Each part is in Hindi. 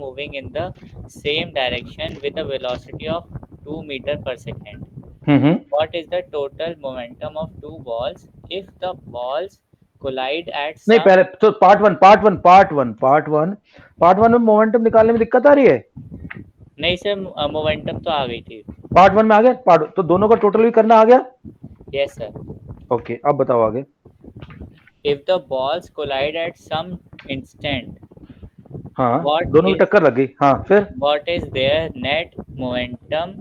moving in the same direction with a velocity of 2 meter per second. What is the total momentum of two balls if the balls collide at नहीं, some? पहले तो पार्ट वन में मोमेंटम निकालने में दिक्कत आ रही है। नहीं सर, मोमेंटम तो आ गई थी। पार्ट वन में आ गया, पार्ट तो दोनों का टोटल भी करना आ गया। Yes sir. ओके, अब बताओ आगे। If the balls collide at some instant, हाँ, व्हाट दोनों की इज टक्कर लग गई। हाँ, फिर what is their net momentum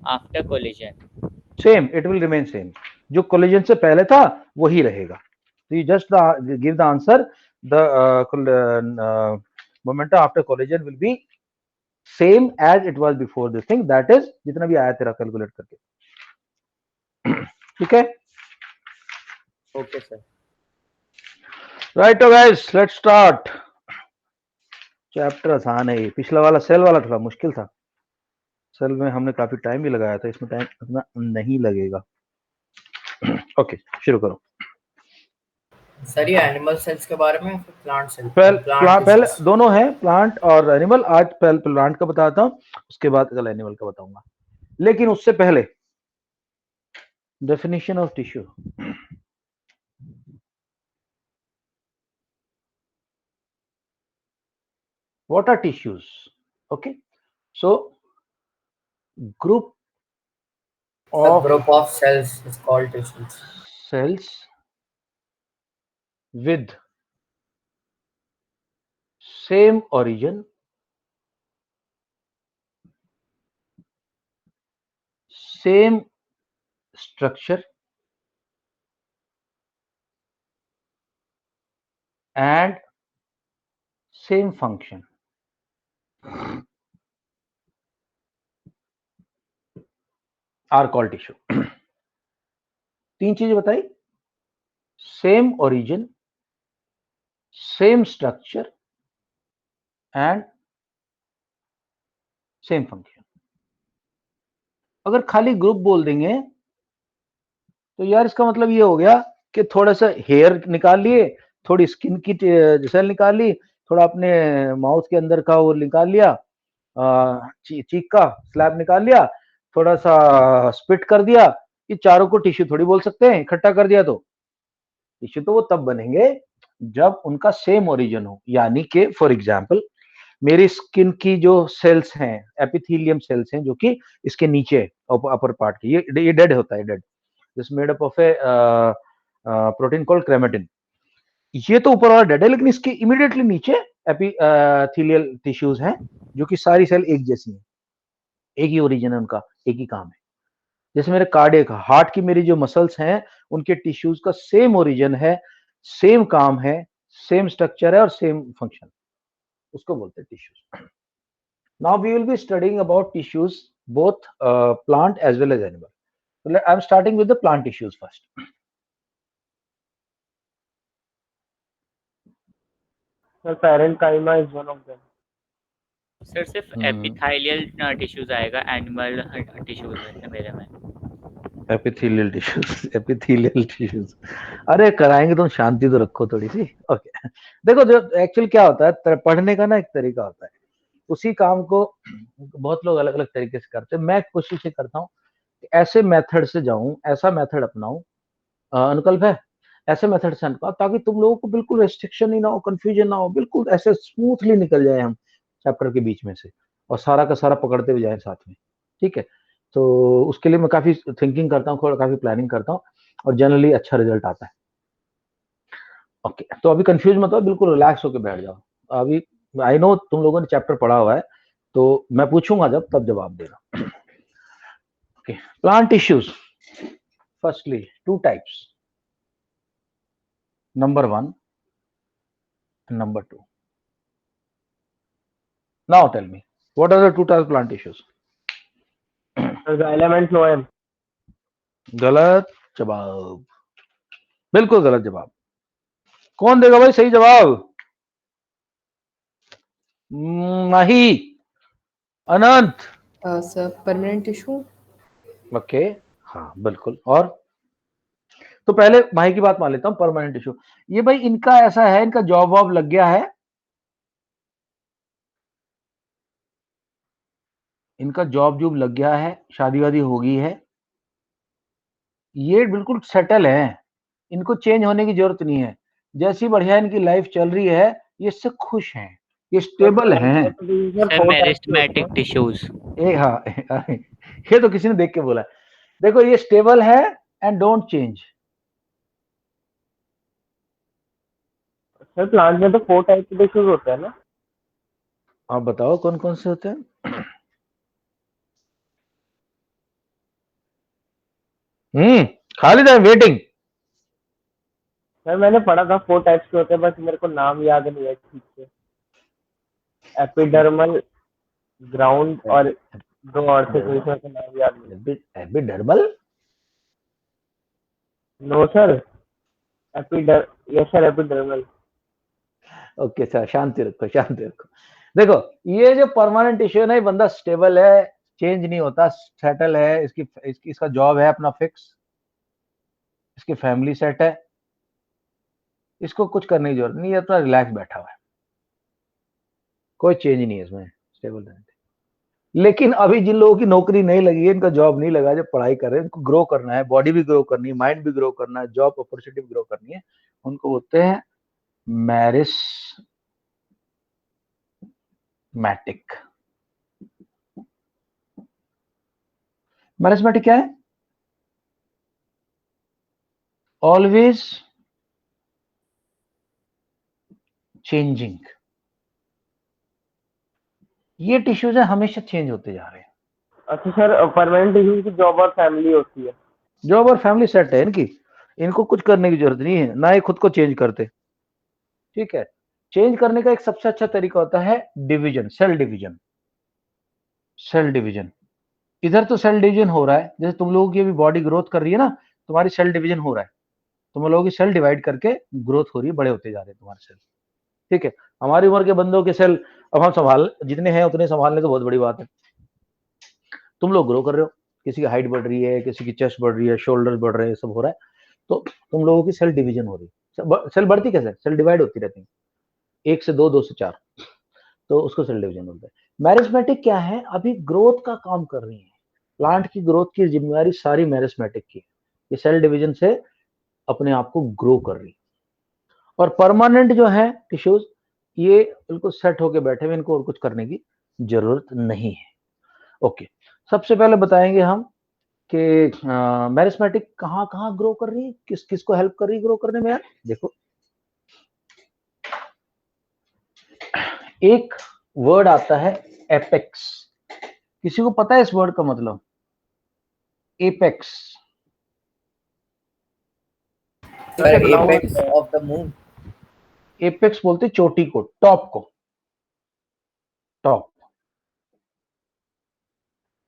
after collision? Same, it will remain same. जो कोलिजन से पहले था वही रहेगा। तो you just give the answer, the momentum after collision will be same as it was before this thing, that is जितना भी आया तेरा कैलकुलेट करके। ठीक है, okay sir. Right guys, let's start. Chapter आसान है, पिछला वाला सेल वाला थोड़ा मुश्किल था। सेल में हमने काफी टाइम भी लगाया था, इसमें टाइम इतना नहीं लगेगा। ओके, शुरू करो। सर ये एनिमल सेल्स के बारे में, प्लांट सेल, पहले दोनों है, प्लांट और एनिमल। आज पहले प्लांट का बताता हूँ, उसके बाद कल एनिमल का बताऊंगा। लेकिन उससे पहले definition of tissue. What are tissues? Okay, so group of cells is called tissues. Cells with same origin, same structure, and same function are called tissue. तीन चीजें बताई, same origin, same structure and same function. अगर खाली ग्रुप बोल देंगे तो यार इसका मतलब ये हो गया कि थोड़ा सा हेयर निकाल लिए, थोड़ी स्किन की सेल निकाल ली, थोड़ा अपने माउथ के अंदर का वो निकाल लिया, चीक का स्लैब निकाल लिया, थोड़ा सा स्पिट कर दिया। ये चारों को टिश्यू थोड़ी बोल सकते हैं, इकट्ठा कर दिया तो। टिश्यू तो वो तब बनेंगे जब उनका सेम ओरिजिन हो। यानी कि फॉर एग्जांपल मेरी स्किन की जो सेल्स हैं, एपिथेलियम सेल्स हैं, जो कि इसके नीचे अपर पार्ट की, ये डेड होता है, dead, this made up of a protein called keratin. ये तो ऊपर वाला डेड है, लेकिन इसके इमीडिएटली नीचे एपिथेलियल टिश्यूज हैं, जो कि सारी सेल एक जैसी हैं, एक ही ओरिजिन है उनका, एक ही काम है। जैसे मेरे कार्डियक हार्ट की मेरी जो मसल्स हैं, उनके टिश्यूज का सेम ओरिजिन है, सेम काम है, सेम स्ट्रक्चर है और सेम फंक्शन, उसको बोलते हैं tissues. Now we will be studying about tissues, both plant as well as animal. I am starting with the plant tissues first. Sir, parenchyma is one of them. Sir सिर्फ एपिथेलियल टिश्यूज आएगा, एनिमल टिश्यूज है मेरे में। Epithelial tissues, epithelial tissues. अरे कराएंगे, तुम शांति तो रखो थोड़ी सी। ओके, देखो जो एक्चुअल क्या होता है, पढ़ने का ना एक तरीका होता है, उसी काम को बहुत लोग अलग अलग तरीके से करते हैं। मैं कोशिश ये करता हूँ कि ऐसे मेथड से जाऊं, ऐसा मेथड अपनाऊं, अनुकल्प है, ऐसे मेथड से अपनाऊं ताकि तुम लोगों को बिल्कुल रेस्ट्रिक्शन ही ना हो, कंफ्यूजन ना हो, बिल्कुल ऐसे स्मूथली निकल जाए हम चैप्टर के बीच में से, और सारा का सारा पकड़ते हुए जाए साथ में। ठीक है, तो उसके लिए मैं काफी थिंकिंग करता हूँ, काफी प्लानिंग करता हूँ, और जनरली अच्छा रिजल्ट आता है। ओके, तो अभी कंफ्यूज मत हो, बिल्कुल रिलैक्स होकर बैठ जाओ। अभी आई नो तुम लोगों ने चैप्टर पढ़ा हुआ है, तो मैं पूछूंगा जब, तब जवाब देना। Okay, plant tissues, firstly two types, number 1 and number 2. Now tell me, what are the two types of plant tissues? Xylem and phloem. गलत जवाब, बिल्कुल गलत जवाब। कौन देगा भाई सही जवाब? नहीं, Anant. Sir permanent tissue. Okay, हाँ बिल्कुल। और तो पहले भाई की बात मान लेता हूँ, परमानेंट टिश्यू। ये भाई इनका ऐसा है, इनका जॉब वॉब लग गया है, इनका जॉब जूब लग गया है, शादी वादी हो गई है, ये बिल्कुल सेटल है, इनको चेंज होने की जरूरत नहीं है। जैसी बढ़िया इनकी लाइफ चल रही है, ये इससे खुश हैं, ये स्टेबल हैं। Sir meristematic tissues. हाँ ये तो किसी ने देख के बोला। देखो ये स्टेबल है and don't change. Sir plant में तो 4 टाइप के टिश्यूज होते हैं ना? आप बताओ कौन कौन से होते हैं? Khalid I am waiting. Sir मैंने पढ़ा था 4 टाइप्स के होते हैं, बस मेरे को नाम याद नहीं है ठीक से। एपिडर्मल, ग्राउंड और 2 और थे, कोई सा नाम याद नहीं। Epidermal? No sir, yes sir, epidermal. Okay sir, शांति रखो शांति रखो। देखो ये जो परमानेंट टिश्यू है ना, ये बंदा स्टेबल है, चेंज नहीं होता, सेटल है, इसका जॉब है अपना फिक्स, इसकी फैमिली सेट है, इसको कुछ करने की जरूरत नहीं है, अपना रिलैक्स बैठा हुआ है, कोई चेंज नहीं है इसमें, स्टेबल रहने। लेकिन अभी जिन लोगों की नौकरी नहीं लगी है, इनका जॉब नहीं लगा, जो पढ़ाई कर रहे हैं, इनको ग्रो करना है, बॉडी भी ग्रो करनी है, माइंड भी ग्रो करना है, जॉब अपॉर्चुनिटी भी ग्रो करनी है, उनको बोलते हैं मैरिस्मेटिक। मैरिस्मेटिक क्या है? Always changing. ये टिश्यूज है, हमेशा चेंज होते जा रहे हैं। अच्छा सर, परमानेंट टिश्यूज की जॉब और फैमिली होती है? जॉब और फैमिली सेट है इनकी, इनको कुछ करने की जरूरत नहीं है, ना ही खुद को चेंज करते। ठीक है, चेंज करने का एक सबसे अच्छा तरीका होता है division, cell division. Cell division, इधर तो सेल डिवीजन हो रहा है, जैसे तुम लोगों की अभी बॉडी ग्रोथ कर रही है ना, तुम्हारी सेल डिवीजन हो रहा है, तुम लोगों की सेल डिवाइड करके ग्रोथ हो रही है, बड़े होते जा रहे हैं तुम्हारे सेल। ठीक है, हमारी उम्र के बंदों के सेल अब हम संभाल, जितने हैं उतने संभालने तो बहुत बड़ी बात है। तुम लोग ग्रो कर रहे हो, किसी की हाइट बढ़ रही है, किसी की चेस्ट बढ़ रही है, शोल्डर बढ़ रहे हैं, सब हो रहा है, तो तुम लोगों की सेल डिवीजन हो रही है। सेल बढ़ती कैसे? सेल डिवाइड होती रहती है, 1 से 2, 2 से 4, तो उसको सेल डिवीजन बोलते हैं। मैरिस्मेटिक क्या है? अभी ग्रोथ का काम कर रही है, प्लांट की ग्रोथ की जिम्मेवारी सारी मैरिस्मेटिक की, ये सेल डिवीजन से अपने आप को ग्रो कर रही है। और परमानेंट जो है टिश्यूज, ये बिल्कुल सेट होके बैठे हुए, इनको और कुछ करने की जरूरत नहीं है। ओके, सबसे पहले बताएंगे हम कि मैरिस्मेटिक कहाँ कहाँ ग्रो कर रही है, किस किस को हेल्प कर रही है ग्रो करने में यार। देखो, एक वर्ड आता है एपेक्स, किसी को पता है इस वर्ड का मतलब? Apex, sir apex of the moon. Apex बोलते चोटी को, टॉप को, टॉप।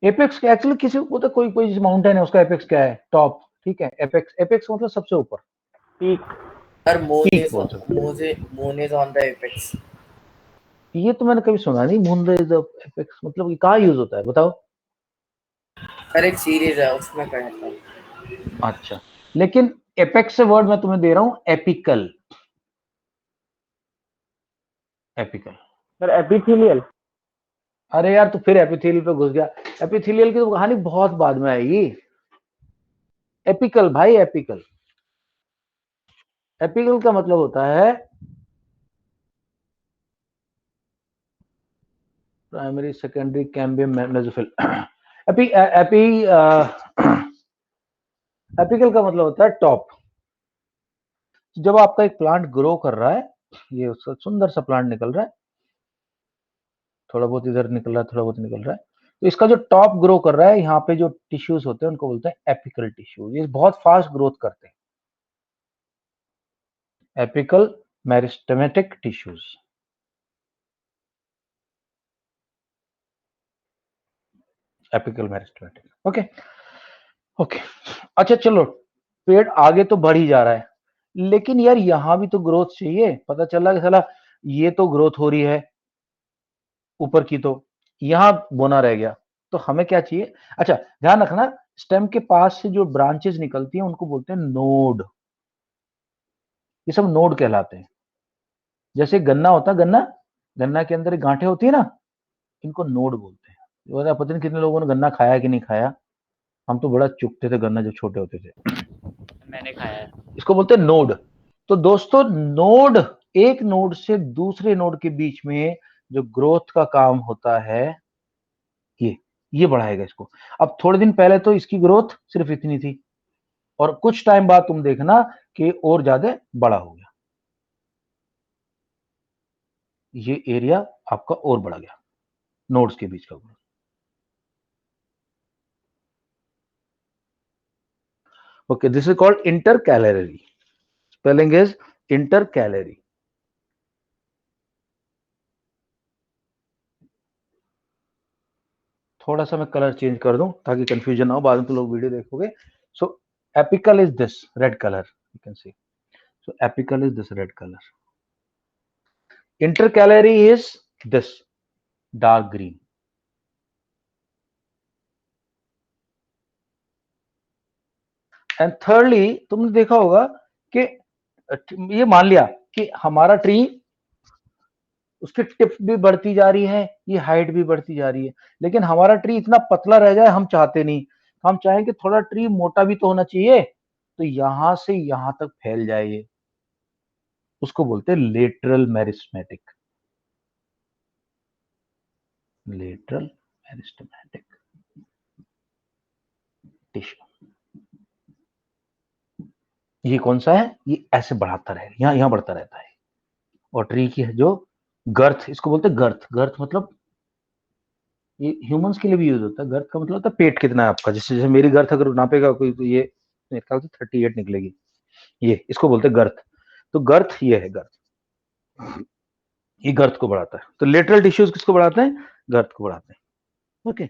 एपेक्स एक्चुअली किसी को पता, कोई कोई माउंटेन है उसका एपेक्स क्या है? टॉप। ठीक है, एपेक्स, एपेक्स मतलब सबसे ऊपर, peak. Sir moon peak is बोल सकते moon is on the apex. हैं। ये तो मैंने कभी सुना नहीं, मून इज द एपेक्स, मतलब ये कहाँ यूज होता है बताओ? सर एक सीरीज है उसमें कहता हूँ। अच्छा, लेकिन एपेक्स से वर्ड मैं तुम्हें दे रहा हूं एपिकल। Apical, sir epithelial. अरे यार तू फिर एपिथेलियल पे घुस गया। एपिथेलियल की तो कहानी बहुत बाद में आएगी। एपिकल भाई, एपिकल, एपिकल का मतलब होता है primary, secondary, cambium, mesophyll. AP AP apical का मतलब होता है टॉप। जब आपका एक प्लांट ग्रो कर रहा है, ये उसका सुंदर सा प्लांट निकल रहा है, थोड़ा बहुत इधर निकल रहा है, थोड़ा बहुत निकल रहा है, तो इसका जो टॉप ग्रो कर रहा है, यहाँ पे जो टिश्यूज होते हैं उनको बोलते हैं एपिकल टिश्यूज। ये बहुत फास्ट ग्रोथ करते हैं, apical meristematic tissues. Apical meristematic. Okay okay, अच्छा चलो, पेड़ आगे तो बढ़ ही जा रहा है, लेकिन यार यहां भी तो ग्रोथ चाहिए। पता चला कि साला ये तो ग्रोथ हो रही है ऊपर की, तो यहां बोना रह गया, तो हमें क्या चाहिए? अच्छा ध्यान रखना, स्टेम के पास से जो ब्रांचेस निकलती हैं उनको बोलते हैं नोड। ये सब नोड कहलाते हैं। जैसे गन्ना होता है, गन्ना, गन्ना के अंदर गांठें होती है ना, इनको नोड बोलते हैं। पता नहीं कितने लोगों ने गन्ना खाया कि नहीं खाया, हम तो बड़ा चुगते थे गन्ना जब छोटे होते थे। मैंने खाया है। इसको बोलते हैं नोड। तो दोस्तों नोड, एक नोड से दूसरे नोड के बीच में जो ग्रोथ का काम होता है ये बढ़ाएगा इसको। अब थोड़े दिन पहले तो इसकी ग्रोथ सिर्फ इतनी थी, और कुछ टाइम बाद तुम देखना कि और ज्यादा बड़ा हो गया, ये एरिया आपका और बढ़ गया नोड्स के बीच का growth. Okay, this is called intercalary. Spelling is intercalary. थोड़ा सा मैं कलर चेंज कर दूं ताकि कंफ्यूजन ना हो, बाद में तो लोग वीडियो देखोगे। So apical is this red colour, you can see. So apical is this red colour, intercalary is this dark green. And thirdly तुमने देखा होगा कि ये मान लिया कि हमारा ट्री, उसकी टिप भी बढ़ती जा रही है, ये हाइट भी बढ़ती जा रही है, लेकिन हमारा ट्री इतना पतला रह जाए हम चाहते नहीं। हम चाहें कि थोड़ा ट्री मोटा भी तो होना चाहिए, तो यहां से यहां तक फैल जाए ये, उसको बोलते हैं lateral meristematic. Lateral meristematic tissue. ये कौन सा है, ये ऐसे बढ़ाता रहेगा, यहाँ यहाँ बढ़ता रहता है। और ट्री की है जो गर्थ, इसको बोलते हैं गर्थ। गर्थ मतलब ये ह्यूमंस के लिए भी यूज होता है। गर्थ का मतलब होता है पेट कितना है आपका। जैसे जैसे मेरी गर्थ अगर नापेगा कोई तो ये मेरे ख्याल से 38 निकलेगी, ये इसको बोलते हैं गर्थ। तो गर्थ ये है, गर्थ, ये गर्थ को बढ़ाता है। तो लेटरल टिश्यूज किसको बढ़ाते हैं, गर्थ को बढ़ाते हैं। ओके,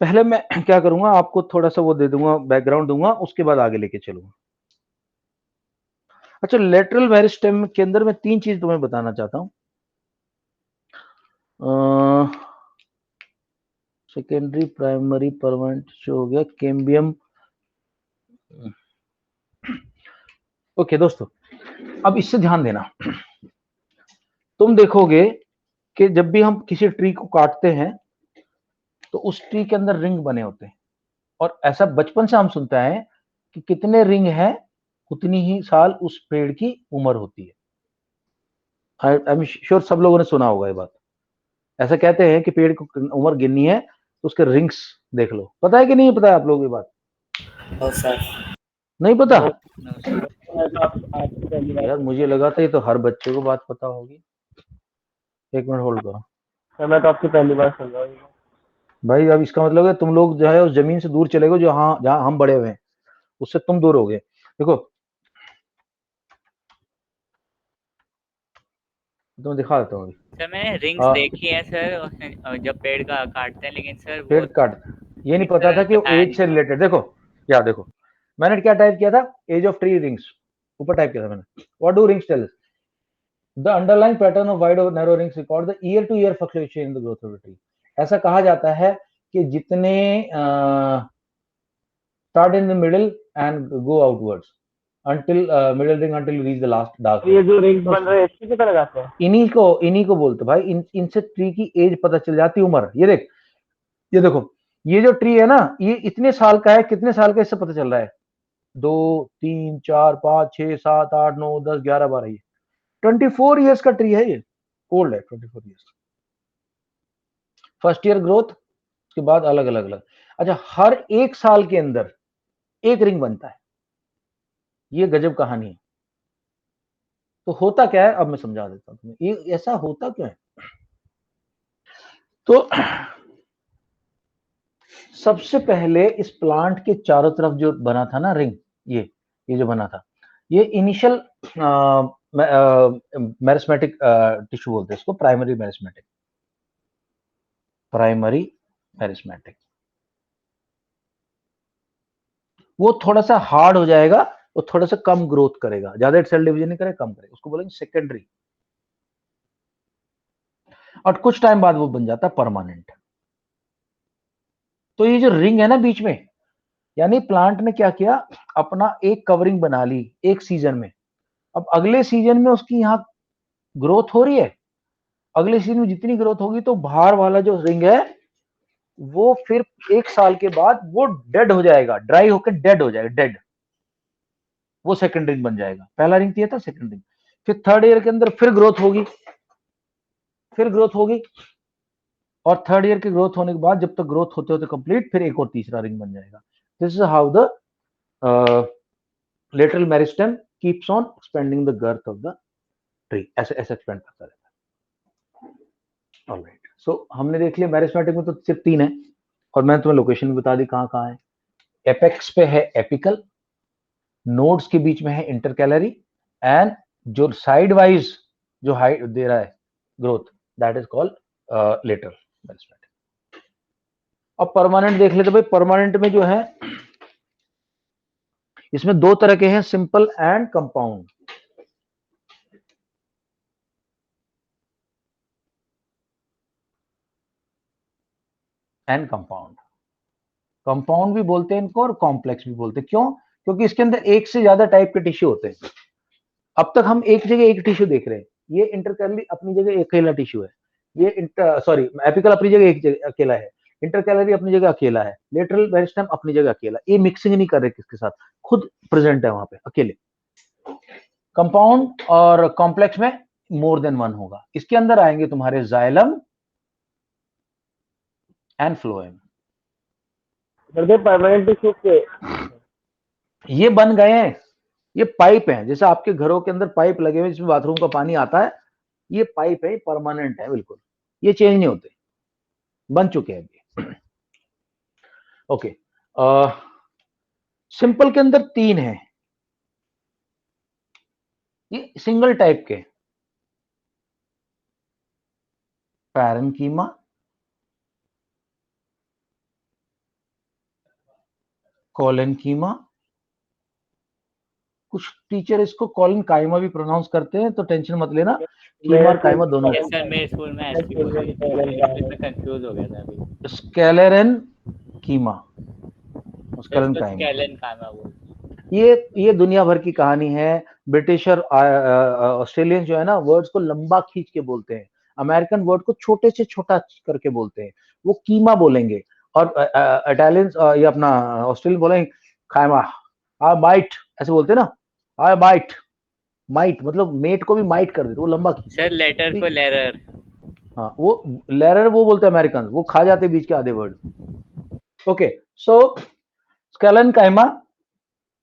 पहले मैं क्या करूंगा, आपको थोड़ा सा वो दे दूंगा, बैकग्राउंड दूंगा, उसके बाद आगे लेके चलूंगा। अच्छा, लेटरल मेरिस्टेम के अंदर मैं 3 चीज तुम्हें बताना चाहता हूं। सेकेंडरी, प्राइमरी, परमानेंट जो हो गया, कैम्बियम। ओके दोस्तों, अब इससे ध्यान देना। तुम देखोगे कि जब भी हम किसी ट्री को काटते हैं तो उस ट्री के अंदर रिंग बने होते हैं, और ऐसा बचपन से हम सुनते हैं कि कितने रिंग हैं उतनी ही साल उस पेड़ की उम्र होती है। आई एम श्योर सब लोगों ने सुना होगा ये बात। ऐसा कहते हैं कि पेड़ को उम्र गिननी है तो उसके रिंग्स देख लो। पता है कि नहीं पता है आप लोगों की बात? और सर नहीं पता? No, sir. मैं तो आपकी पहली बार यार मुझे लगा था ये तो हर बच्चे को बात पता होगी। एक मिनट होल्ड करो सर, मैं तो आपकी पहली बार सुन रहा हूँ। भाई। अब इसका मतलब है तुम लोग जो है उस जमीन से दूर चले गए जो हाँ जहाँ हम बड़े हुए हैं, उससे तुम दूर हो गए। देखो तुम्हें दिखा देता हूँ अभी। सर मैंने रिंग्स देखी है सर, जब पेड़ का काटते हैं, लेकिन सर वो पेड़ काट, ये नहीं पता था कि वो बताया एज से नहीं। रिलेटेड। देखो या देखो, मैंने क्या टाइप किया था, एज ऑफ ट्री रिंग्स ऊपर टाइप किया था मैंने। What do rings tell? The underlying pattern of wide और narrow rings record the year to year fluctuation in the growth of the tree. ऐसा कहा जाता है कि जितने start in the middle and go outwards until middle ring until you reach the last dark ये ring। जो रिंग्स तो बन रहे हैं इसकी कितना लगाते हैं? इन्हीं को बोलते भाई, इनसे ट्री की एज पता चल जाती, उम्र। ये देख, ये देखो, ये जो ट्री है ना, ये इतने साल का है, कितने साल का इससे पता चल रहा है, 2 3 4 5 6 7 8 9 10 11 12, ये 24 ईयर्स का ट्री है, ये ओल्ड है 24 ईयर्स। फर्स्ट ईयर ग्रोथ, उसके बाद अलग अलग अलग। अच्छा, हर 1 साल के अंदर एक रिंग बनता है, ये गजब कहानी है। तो होता क्या है, अब मैं समझा देता हूं तुम्हें ये ऐसा होता क्यों है। तो सबसे पहले इस प्लांट के चारों तरफ जो बना था ना रिंग, ये जो बना था, ये इनिशियल मेरिस्मेटिक टिश्यू बोलते हैं इसको, प्राइमरी मेरिस्मेटिक। प्राइमरी मेरिस्मेटिक वो थोड़ा सा हार्ड हो जाएगा, वो थोड़ा सा कम ग्रोथ करेगा, ज्यादा सेल डिवीजन नहीं करेगा, कम करेगा, उसको बोलेंगे सेकेंडरी। और कुछ टाइम बाद वो बन जाता है परमानेंट। तो ये जो रिंग है ना बीच में, यानी प्लांट ने क्या किया, अपना एक कवरिंग बना ली एक सीजन में। अब अगले सीजन में उसकी यहाँ ग्रोथ हो रही है, अगले सीजन में जितनी ग्रोथ होगी तो बाहर वाला जो रिंग है वो फिर 1 साल के बाद वो डेड हो जाएगा, ड्राई होकर डेड हो जाएगा, डेड, वो सेकंड रिंग बन जाएगा। पहला रिंग दिया था, सेकंड रिंग। फिर थर्ड ईयर के अंदर फिर ग्रोथ होगी, फिर ग्रोथ होगी, और थर्ड ईयर की ग्रोथ होने के बाद जब तक ग्रोथ होते होते कंप्लीट, फिर एक और तीसरा रिंग बन जाएगा। This is how the lateral meristem keeps on expanding the girth of the tree, ऐसे ऐसे एक्सपेंड करता रहता है। ऑलराइट, सो हमने देख लिया मेरिस्टेमेटिक में तो सिर्फ 3 है, और मैंने तुम्हें लोकेशन बता दी कहाँ कहाँ है। एपेक्स पे है एपिकल, नोड्स के बीच में है इंटरकैलरी, एंड जो साइड वाइज जो हाइट दे रहा है growth, that is called lateral meristematic. अब परमानेंट देख लेते भाई। परमानेंट में जो है इसमें 2 तरह के हैं, simple and compound. And compound, compound भी बोलते हैं इनको और कॉम्प्लेक्स भी बोलते हैं। क्यों? क्योंकि इसके अंदर एक से ज्यादा टाइप के टिश्यू होते हैं। अब तक हम एक जगह एक टिश्यू देख रहे हैं, ये इंटरकैलरी अपनी जगह अकेला टिश्यू है, ये एपिकल अपनी जगह एक जगह अकेला है, इंटरकैलरी अपनी जगह अकेला है, लेटरल मेरिस्टेम अपनी जगह अकेला। ये मिक्सिंग नहीं कर रहे किसके साथ, खुद प्रेजेंट है वहां पे अकेले। कंपाउंड और कॉम्प्लेक्स में मोर देन वन होगा। इसके अंदर आएंगे तुम्हारे xylem and phloem. Permanent tissue के ये बन गए हैं, ये पाइप है, जैसे आपके घरों के अंदर पाइप लगे हुए जिसमें बाथरूम का पानी आता है, ये पाइप है, परमानेंट है बिल्कुल, ये चेंज नहीं होते, बन चुके हैं अभी। ओके, सिंपल के अंदर 3 है, ये सिंगल टाइप के, पैरेन्कीमा, कोलेनकीमा, कुछ टीचर इसको कॉलन काइमा भी प्रोनाउंस करते हैं, तो टेंशन मत लेना, कीमा और काइमा दोनों। यस सर, मेरे स्कूल में ऐसे ही बोली थी, मैं कंफ्यूज हो गया था अभी। स्केलेरन कीमा, स्केलन इसको काइमा, स्केलन काइमा बोलते हैं। ये दुनिया भर की कहानी है। ब्रिटिश और ऑस्ट्रेलियन जो है ना, वर्ड्स को लंबा खींच के बोलते हैं, अमेरिकन वर्ड को छोटे से छोटा करके बोलते हैं, वो कीमा बोलेंगे, और इटालियंस ये अपना ऑस्ट्रेलियन बोलेंगे खाइमा, आ बाइट, ऐसे बोलते हैं ना, आ बाइट, माइट मतलब मेट को भी माइट कर देते, वो लंबा खींच। सर लेटर को लेरर। हाँ, वो लेरर वो बोलते हैं अमेरिकन, वो खा जाते बीच के आधे word. Okay, so sclerenchyma,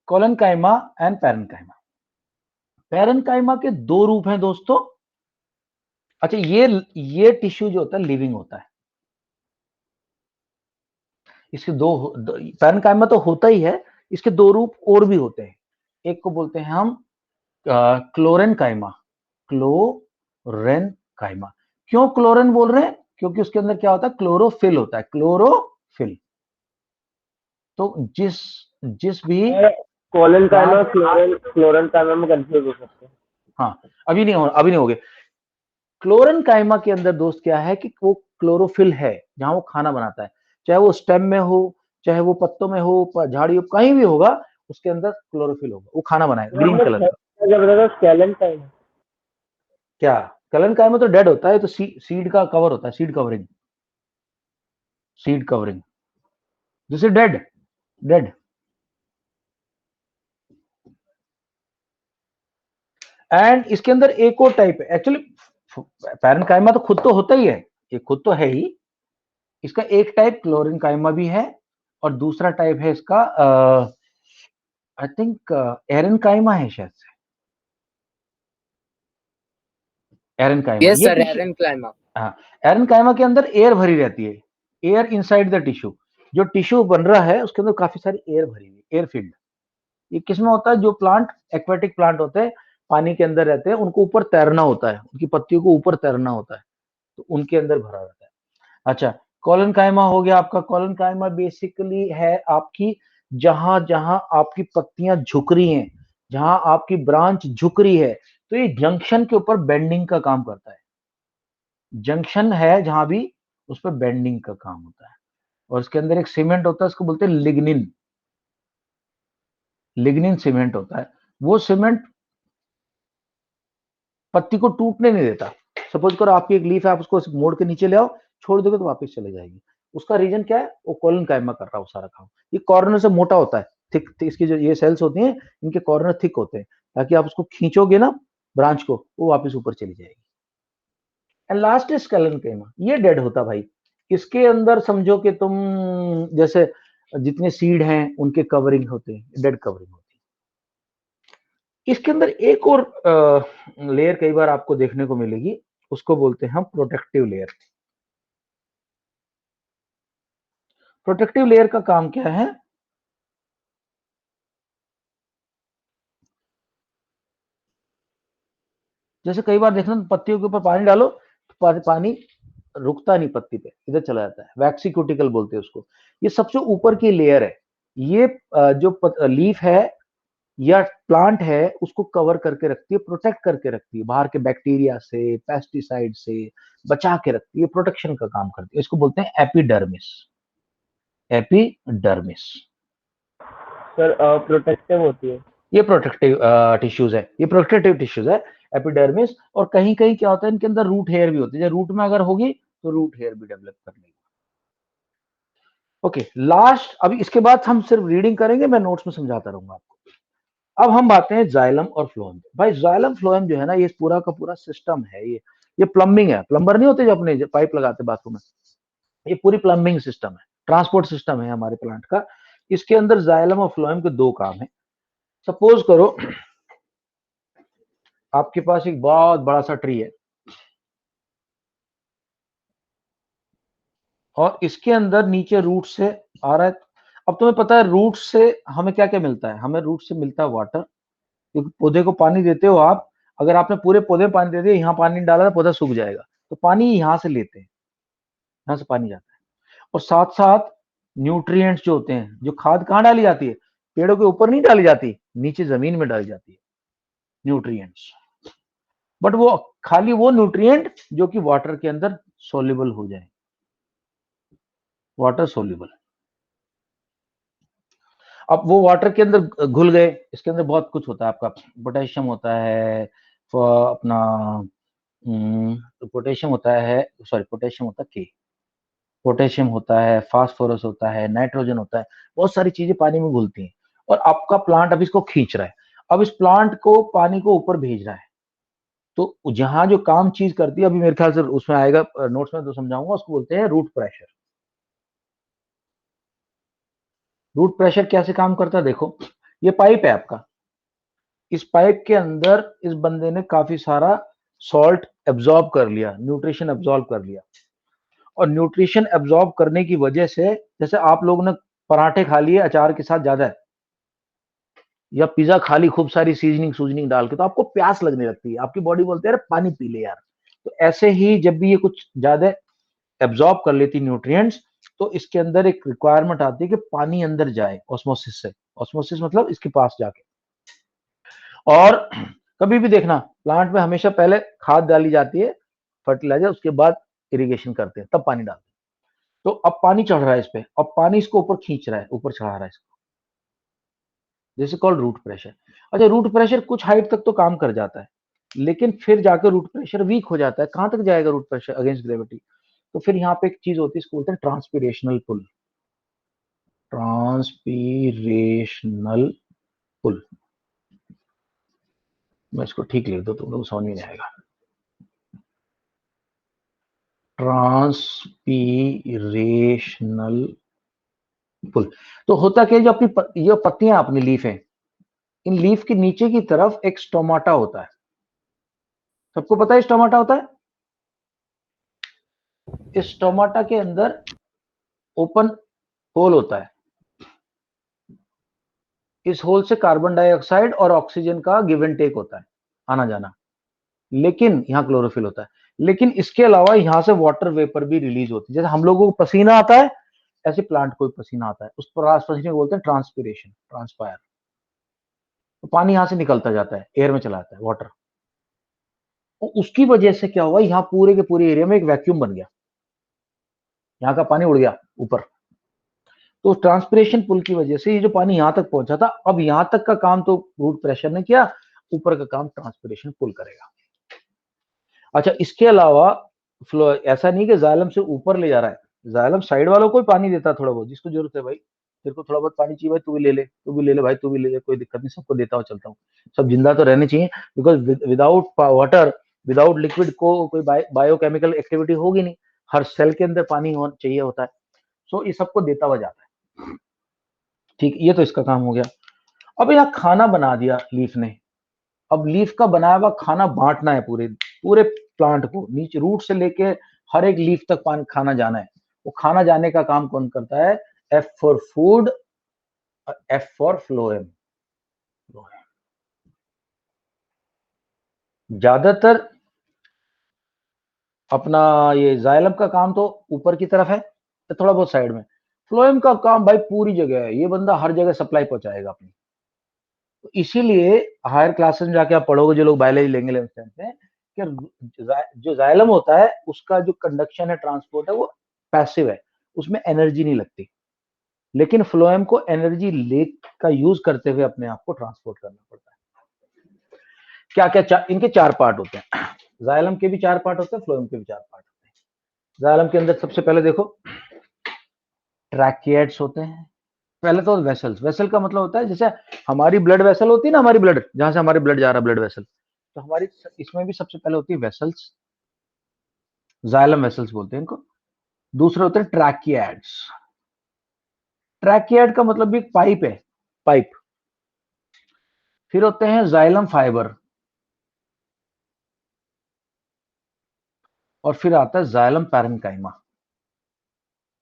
collenchyma and parenchyma. Parenchyma के 2 रूप हैं दोस्तों। अच्छा, ये टिश्यू जो होता है लिविंग होता है, इसके 2 पैरेन्काइमा तो होता ही है, इसके 2 रूप और भी होते हैं। एक को बोलते हैं हम क्लोरेनकाइमा, क्लोरेनकाइमा। क्यों क्लोरेन बोल रहे हैं? क्योंकि उसके अंदर क्या होता है, क्लोरोफिल होता है, क्लोरोफिल। तो जिस भी कोलन काइमा क्लोरन काइमा में कंफ्यूज हो सकते हैं। हाँ, अभी नहीं होगे। क्लोरेनकाइमा के अंदर दोस्त क्या है कि वो क्लोरोफिल है, जहां वो खाना बनाता है, चाहे वो स्टेम में हो, चाहे वो पत्तों में हो, झाड़ी हो, कहीं भी होगा, उसके अंदर क्लोरोफिल होगा, वो खाना बनाएगा ग्रीन कलर का। स्केलन काइमा क्या क्लोरेनकाइमा तो डेड होता है, तो सीड का कवर होता है, सीड कवरिंग, जैसे डेड। एंड इसके अंदर एक और टाइप है एक्चुअली, पैरेन्काइमा तो खुद तो होता ही है, ये खुद तो है ही। इसका एक टाइप क्लोरेनकाइमा भी है, और दूसरा टाइप है इसका आई थिंक एरेनकाइमा है शायद से, एरेनकाइमा। Yes sir, aerenchyma. हाँ, एरेनकाइमा के अंदर एयर भरी रहती है, एयर इनसाइड द टिश्यू। जो टिश्यू बन रहा है उसके अंदर काफी सारी एयर भरी हुई, एयर फील्ड। ये किसमें होता है? जो प्लांट एक्वेटिक प्लांट होते हैं, पानी के अंदर रहते हैं, उनको ऊपर तैरना होता है, उनकी पत्तियों को ऊपर तैरना होता है, तो उनके अंदर भरा रहता है। अच्छा, कोलेनकाइमा हो गया आपका। कोलेनकाइमा बेसिकली है आपकी, जहां जहां आपकी पत्तियां झुक रही हैं, जहां आपकी ब्रांच झुक रही है, तो ये जंक्शन के ऊपर बेंडिंग का काम करता है। जंक्शन है जहां भी, उस पर बेंडिंग का काम होता है। और इसके अंदर एक सीमेंट होता है, उसको बोलते हैं लिग्निन सीमेंट होता है। वो सीमेंट पत्ती को टूटने नहीं देता। सपोज करो आपकी एक लीफ है, आप उसको मोड़ के नीचे ले आओ, छोड़ दोगे तो वापस चले जाएगी। उसका रीजन क्या है, वो कोलेनकाइमा कर रहा है वो सारा काम। ये कॉर्नर से मोटा होता है, थिक, इसकी जो ये सेल्स होती हैं इनके कॉर्नर थिक होते हैं, ताकि आप उसको खींचोगे ना ब्रांच को, वो वापस ऊपर चली जाएगी। एंड लास्ट इज कोलेनकाइमा, ये डेड होता भाई। इसके अंदर समझो कि तुम जैसे जितने सीड हैं उनके कवरिंग होते हैं, डेड कवरिंग होती है। इसके अंदर एक और लेयर कई बार आपको देखने को मिलेगी, उसको बोलते हैं हम प्रोटेक्टिव लेयर। प्रोटेक्टिव लेयर का काम क्या है, जैसे कई बार देखना पत्तियों के ऊपर पानी डालो तो पानी रुकता नहीं पत्ती पे, इधर चला जाता है, वैक्सी क्यूटिकल बोलते हैं उसको। ये सबसे ऊपर की लेयर है, ये जो लीफ है या प्लांट है उसको कवर करके रखती है, प्रोटेक्ट करके रखती है, बाहर के बैक्टीरिया से, पेस्टिसाइड से बचा के रखती है, प्रोटेक्शन का काम करती है। इसको बोलते हैं एपिडर्मिस। एपिडर्मिस सर प्रोटेक्टिव होती है। ये प्रोटेक्टिव टिश्यूज है, ये प्रोटेक्टिव टिश्यूज है एपिडर्मिस। और कहीं कहीं क्या होता है, इनके अंदर रूट हेयर भी होती है, रूट में अगर होगी तो रूट हेयर भी डेवलप कर लेगी। ओके, लास्ट, अभी इसके बाद हम सिर्फ रीडिंग करेंगे, मैं नोट्स में समझाता रहूंगा आपको। अब हम बातें हैं जाइलम और फ्लोएम। भाई जाइलम फ्लोएम जो है ना, ये पूरा का पूरा सिस्टम है, ये प्लम्बिंग है। प्लम्बर नहीं होते जो अपने पाइप लगाते बाथरूम में, ये पूरी प्लम्बिंग सिस्टम है, ट्रांसपोर्ट सिस्टम है हमारे प्लांट का। इसके अंदर जाइलम और फ्लोएम के दो काम है। सपोज करो आपके पास एक बहुत बड़ा सा ट्री है और इसके अंदर नीचे रूट से आ रहा है। अब तुम्हें पता है रूट से हमें क्या क्या मिलता है, हमें रूट से मिलता है वाटर, क्योंकि पौधे को पानी देते हो आप। अगर आपने पूरे पौधे में पानी दे दिया, यहाँ पानी नहीं डाला तो पौधा सूख जाएगा, तो पानी यहाँ से लेते हैं, यहाँ से पानी जाता है। और साथ साथ न्यूट्रिएंट्स जो होते हैं, जो खाद कहाँ डाली जाती है, पेड़ों के ऊपर नहीं डाली जाती, नीचे जमीन में डाली जाती है न्यूट्रिएंट्स। बट वो खाली वो न्यूट्रिएंट जो कि वाटर के अंदर सोल्यूबल हो जाए, वाटर सोल्यूबल। अब वो वाटर के अंदर घुल गए, इसके अंदर बहुत कुछ होता है आपका, पोटेशियम होता है, अपना पोटेशियम होता है, सॉरी पोटेशियम होता है के, पोटेशियम होता है, फास्फोरस होता है, नाइट्रोजन होता है, बहुत सारी चीजें पानी में घुलती हैं। और आपका प्लांट अब इसको खींच रहा है, अब इस प्लांट को पानी को ऊपर भेज रहा है। तो जहां जो काम चीज करती है, अभी मेरे ख्याल से उसमें आएगा नोट्स में तो समझाऊंगा, उसको बोलते हैं रूट प्रेशर। रूट प्रेशर कैसे काम करता है, देखो ये पाइप है आपका, इस पाइप के अंदर इस बंदे ने काफी सारा सॉल्ट एब्जॉर्ब कर लिया, न्यूट्रिशन एब्जॉर्ब कर लिया। और न्यूट्रिशन एब्जॉर्ब करने की वजह से, जैसे आप लोगों ने पराठे खा लिए अचार के साथ ज्यादा है, या पिज्जा खा ली खूब सारी सीजनिंग डाल के, तो आपको प्यास लगने लगती है, आपकी बॉडी बोलती है अरे पानी पी ले यार। तो ऐसे ही जब भी ये कुछ ज्यादा एब्जॉर्ब कर लेती न्यूट्रिएंट्स, तो इसके अंदर एक रिक्वायरमेंट आती है कि पानी अंदर जाए ऑस्मोसिस से। ऑस्मोसिस मतलब इसके पास जाके। और कभी भी देखना प्लांट में हमेशा पहले खाद डाली जाती है, फर्टिलाइजर, उसके बाद इरिगेशन करते हैं, तब पानी डालते हैं। तो अब पानी चढ़ रहा है इस पे, अब पानी इसको ऊपर खींच रहा है, ऊपर चढ़ा रहा है इसको, जैसे कॉल्ड रूट प्रेशर। अच्छा, रूट प्रेशर कुछ हाइट तक तो काम कर जाता है, लेकिन फिर जाकर रूट प्रेशर वीक हो जाता है। कहां तक जाएगा रूट प्रेशर अगेंस्ट ग्रेविटी? तो फिर यहाँ पे एक चीज होती है, इसको बोलते हैं ट्रांसपीरेशनल पुल। ट्रांसपीरेशनल पुल, मैं इसको ठीक लिख दो, तुम लोग समझ में नहीं आएगा। ट्रांसपीरेशनल पुल। तो होता क्या है, जो अपनी ये पत्तियां अपनी लीफ है, इन लीफ के नीचे की तरफ एक स्टोमाटा होता है। सबको पता है स्टोमाटा होता है? इस स्टोमाटा के अंदर ओपन होल होता है, इस होल से कार्बन डाइऑक्साइड और ऑक्सीजन का गिव एंड टेक होता है, आना जाना। लेकिन यहाँ क्लोरोफिल होता है, लेकिन इसके अलावा यहाँ से वाटर वेपर भी रिलीज होती है। जैसे हम लोगों को पसीना आता है, ऐसे प्लांट को भी पसीना आता है, उस पसीने को बोलते हैं ट्रांसपीरेशन, ट्रांसपायर। तो पानी यहाँ से निकलता जाता है, एयर में चला जाता है वाटर। और उसकी वजह से क्या हुआ, यहाँ पूरे के पूरे एरिया में एक वैक्यूम बन गया, यहाँ का पानी उड़ गया ऊपर। तो ट्रांसपीरेशन पुल की वजह से ये जो पानी यहाँ तक पहुंचा था, अब यहाँ तक का काम तो रूट प्रेशर ने किया, ऊपर का काम ट्रांसपीरेशन पुल करेगा। अच्छा, इसके अलावा फ्लो ऐसा नहीं कि जाइलम से ऊपर ले जा रहा है, जाइलम साइड वालों को ही पानी देता है थोड़ा बहुत, जिसको जरूरत है भाई, तेरे को थोड़ा बहुत पानी चाहिए भाई, तू भी ले ले, तू भी ले ले भाई, तू भी ले ले, कोई दिक्कत नहीं, सबको देता हुआ चलता हूँ। सब जिंदा तो रहने चाहिए, because without water, without liquid को कोई बायोकेमिकल एक्टिविटी होगी नहीं। हर सेल के अंदर पानी चाहिए होता है। सो ये सबको देता हुआ जाता है। ठीक, ये तो इसका काम हो गया। अब यहाँ खाना बना दिया लीफ ने। अब लीफ का बनाया हुआ खाना बांटना है पूरे पूरे प्लांट को, नीचे रूट से लेके हर एक लीफ तक पानी खाना जाना है। वो खाना जाने का काम कौन करता है? F for food, F for phloem. ज्यादातर अपना ये जाइलम का काम तो ऊपर की तरफ है, तो थोड़ा बहुत साइड में। फ्लोएम का काम भाई पूरी जगह है, ये बंदा हर जगह सप्लाई पहुंचाएगा अपनी। तो इसीलिए हायर क्लासेस में जाके आप पढ़ोगे, जो लोग बायोलॉजी लेंगे 11th में, कि जो जाइलम होता है उसका जो कंडक्शन है, ट्रांसपोर्ट है, वो पैसिव है, उसमें एनर्जी नहीं लगती। लेकिन फ्लोएम को एनर्जी ले का यूज करते हुए अपने आप को ट्रांसपोर्ट करना पड़ता है। क्या क्या इनके 4 पार्ट होते हैं। जाइलम के भी 4 पार्ट होते हैं, फ्लोएम के भी 4 पार्ट होते हैं। जाइलम के अंदर सबसे पहले देखो ट्रैकिएट्स होते हैं। पहले तो वेसल्स, वेसल का मतलब होता है जैसे हमारी ब्लड वेसल होती है ना, हमारी ब्लड जहां से हमारे ब्लड जा रहा है, ब्लड वेसल, तो हमारी इसमें भी सबसे पहले होती है वेसल्स, जाइलम वेसल्स बोलते हैं इनको। दूसरे होते हैं ट्रैकिएट्स। ट्रैकिएट का मतलब भी एक पाइप है, पाइप। फिर होते हैं जाइलम फाइबर, और फिर आता है जाइलम पैरेन्काइमा।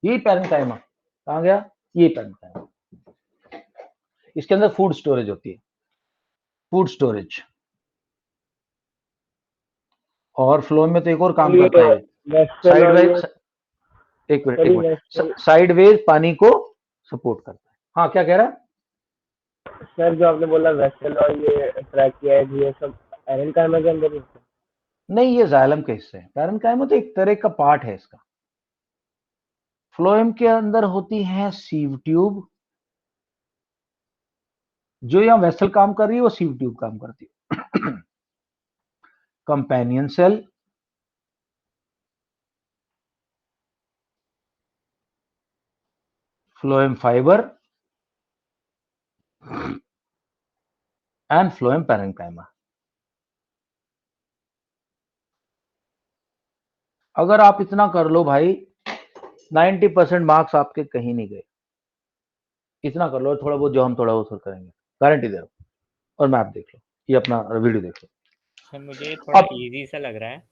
ये पैरेन्काइमा कहां गया? ये पैरेन्काइमा। इसके अंदर फूड स्टोरेज होती है, फूड स्टोरेज। और फ्लो में तो एक और काम करता है, साइड वाइज, एक मिनट, साइड वेज पानी को सपोर्ट करता है। हाँ, क्या कह रहा है सर? जो आपने बोला वेसल और ये ट्रैकिएट, ये सब पैरेन्काइमा के अंदर ही होता है? नहीं, ये जाइलम के हिस्से है। पैरेन्काइमा तो एक तरह का पार्ट है इसका। फ्लोएम के अंदर होती है सीव ट्यूब। जो यहाँ वेसल काम कर रही है वो सीव ट्यूब काम करती है। Companion cell, phloem fibre and phloem parenchyma. अगर आप इतना कर लो भाई, 90% मार्क्स आपके कहीं नहीं गए। इतना कर लो थोड़ा बहुत, जो हम थोड़ा बहुत करेंगे, गारंटी दे रहा हूँ। और मैप देख लो, ये अपना वीडियो देख लो। सर मुझे थोड़ा इजी सा लग रहा है।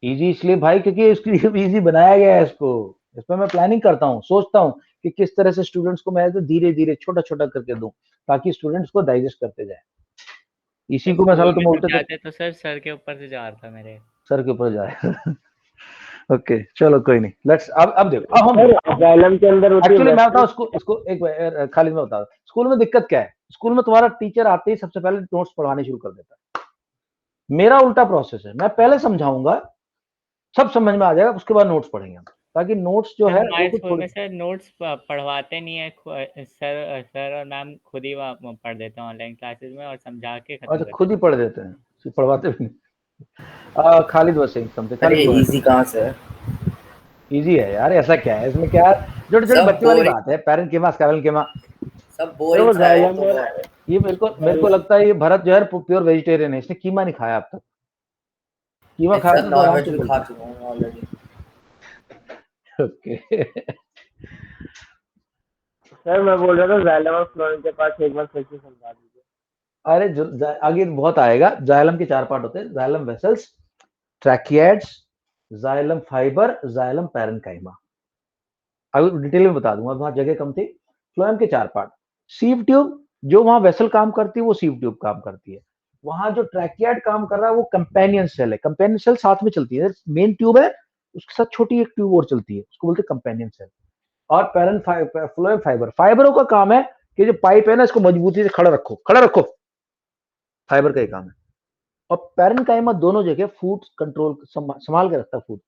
इजी इसलिए भाई क्योंकि इसके लिए इजी बनाया गया है इसको। इस पर मैं प्लानिंग करता हूँ, सोचता हूँ कि किस तरह से स्टूडेंट्स को मैं तो धीरे धीरे छोटा छोटा करके दूं, ताकि स्टूडेंट्स को डाइजेस्ट करते जाए। इसी को मैं साला तुम उल्टे जाते तो सर के ऊपर से जा रहा था, मेरे सर के ऊपर जाए। ओके चलो कोई नहीं, लेट्स अब देखो, अब हम जाइलम के अंदर होती है। एक्चुअली मैं बताऊं इसको एक खालिद में बता, स्कूल में दिक्कत क्या है? स्कूल में तुम्हारा टीचर आते ही सबसे पहले नोट्स पढ़ाने शुरू कर देता है। मेरा उल्टा प्रोसेस है, मैं पहले समझाऊंगा, सब समझ में आ जाएगा, उसके बाद नोट्स पढ़ेंगे हम, ताकि नोट्स जो है हमारे स्कूल में सर नोट्स पढ़वाते नहीं है, सर और मैम खुद ही पढ़ देते हैं ऑनलाइन क्लासेस में और समझा के खत्म अच्छा, कर खुद ही पढ़ देते हैं, पढ़वाते भी नहीं। Khalid was saying something। अरे इजी कहाँ से है? इजी है यार, ऐसा क्या है इसमें? क्या छोटे छोटे बच्चे वाली बात है, पेरेंट केमा स्कैरल केमा, सब बोरिंग सा है तो ये मेरे को लगता है ये भरत जो है प्योर वेजिटेरियन है, इसने कीमा नहीं खाया अब तक। कीमा खाया तो नॉन वेज खा चुका हूँ ऑलरेडी। ओके सर मैं बोल रहा था जाइलम और फ्लोएम के पास एक बार फिर से समझा दीजिए। अरे आगे बहुत आएगा। जाइलम के 4 पार्ट होते हैं, xylem vessels, tracheids, xylem fibre, xylem parenchyma. अभी डिटेल में बता दूंगा, वहां जगह कम थी। फ्लोएम के 4 पार्ट, सीव ट्यूब जो वहां वेसल काम करती है वो सीव ट्यूब काम करती है। वहां जो ट्रैकिएट काम कर रहा है वो कंपेनियन सेल है, कंपेनियन सेल साथ में चलती है, मेन ट्यूब है उसके साथ छोटी एक ट्यूब और चलती है, उसको बोलते हैं कंपेनियन सेल। और फ्लोएम फाइबर, फाइबरों का काम है कि जो पाइप है ना इसको मजबूती से खड़ा रखो, खड़ा रखो, फाइबर का ही काम है। और पैरेन्काइमा दोनों जगह फूड कंट्रोल संभाल के रखता है, फूड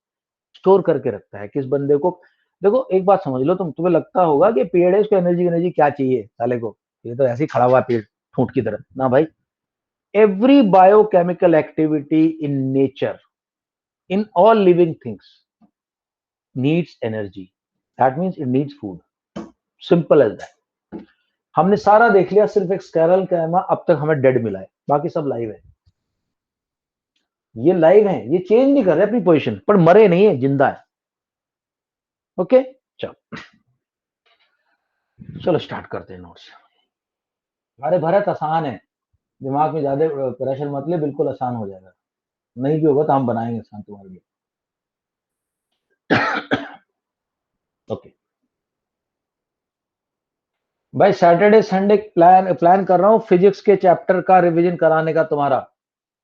स्टोर करके रखता है। किस बंदे को देखो, एक बात समझ लो, तुम्हें लगता होगा कि पेड़ है, इसको एनर्जी क्या चाहिए साले को, ये तो ऐसे ही खड़ा हुआ पेड़ ठूंठ की तरह ना भाई। Every biochemical activity in nature, in all living things, needs energy. That means it needs food. Simple as that. हमने सारा देख लिया, सिर्फ एक स्कैरल कैमा अब तक हमें डेड मिला है, बाकी सब लाइव है. ये लाइव है, ये चेंज नहीं कर रहे अपनी पोजीशन, पर मरे नहीं है, जिंदा है. ओके चलो स्टार्ट करते हैं नोट्स. अरे भरत आसान है, दिमाग में ज्यादा प्रेशर मत ले, बिल्कुल आसान हो जाएगा. नहीं भी होगा तो हम बनाएंगे आसान तुम्हारे लिए. ओके भाई, सैटरडे संडे प्लान कर रहा हूँ फिजिक्स के चैप्टर का रिवीजन कराने का, तुम्हारा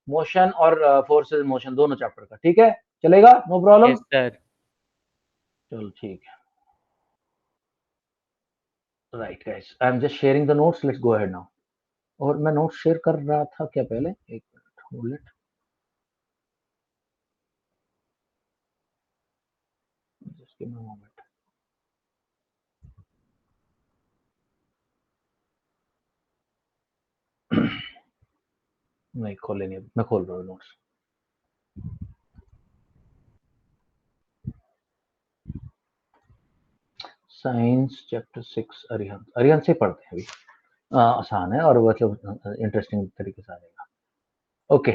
मोशन और फोर्सेस मोशन दोनों चैप्टर का. ठीक है, चलेगा? No problem. Yes, sir. चलो ठीक है. Right guys, I am just sharing the notes, let's go ahead now. और मैं नोट शेयर कर रहा था क्या पहले? एक minute hold it. Just give me a moment. नहीं खोले नहीं, मैं खोल रहा हूँ notes. Science chapter 6 Arihant. Arihant से पढ़ते हैं अभी. आसान है और मतलब इंटरेस्टिंग तरीके से आएगा. ओके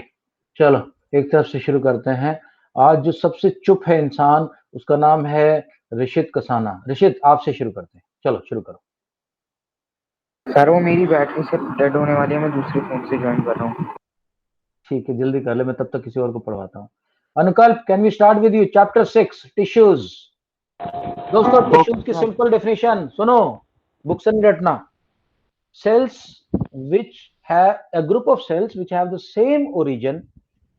चलो एक तरफ से शुरू करते हैं. आज जो सबसे चुप है इंसान, उसका नाम है ऋषित कसाना. ऋषित आपसे शुरू करते हैं, चलो शुरू करो. सर वो मेरी बैटरी से डेड होने वाली है, मैं दूसरे फोन से ज्वाइन कर रहा हूँ. ठीक है, जल्दी कर ले, मैं तब तक किसी और को पढ़वाता हूँ. Anukalp, can we start with you? Chapter 6 tissues. दोस्तों टिश्यूज की सिंपल डेफिनेशन सुनो, बुक से नहीं रटना. cells which have a group of cells which have the same origin,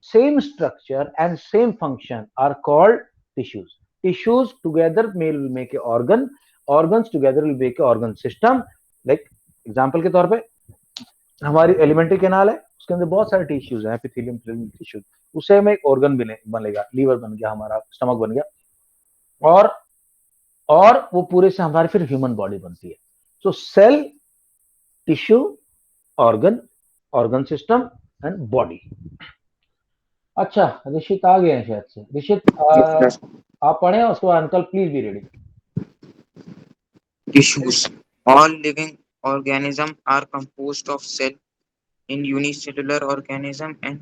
same structure and same function are called tissues. Tissues together will make a organ, organs together will make a organ system. Like example के तौर पे हमारी एलिमेंट्री कैनाल है, उसके अंदर बहुत सारे टिश्यूज हैं, एपिथेलियम, टिश्यूज, उससे हमें एक ऑर्गन बनेगा. लीवर बन गया हमारा, स्टमक बन गया, और वो पूरे से हमारी फिर ह्यूमन बॉडी बनती है. So cell, tissue, organ, organ system and body. अच्छा ऋषित आ गए हैं शायद से. ऋषित आप पढ़े, उसके बाद uncle please be ready. Tissues. All living organisms are composed of cell. In unicellular organism, and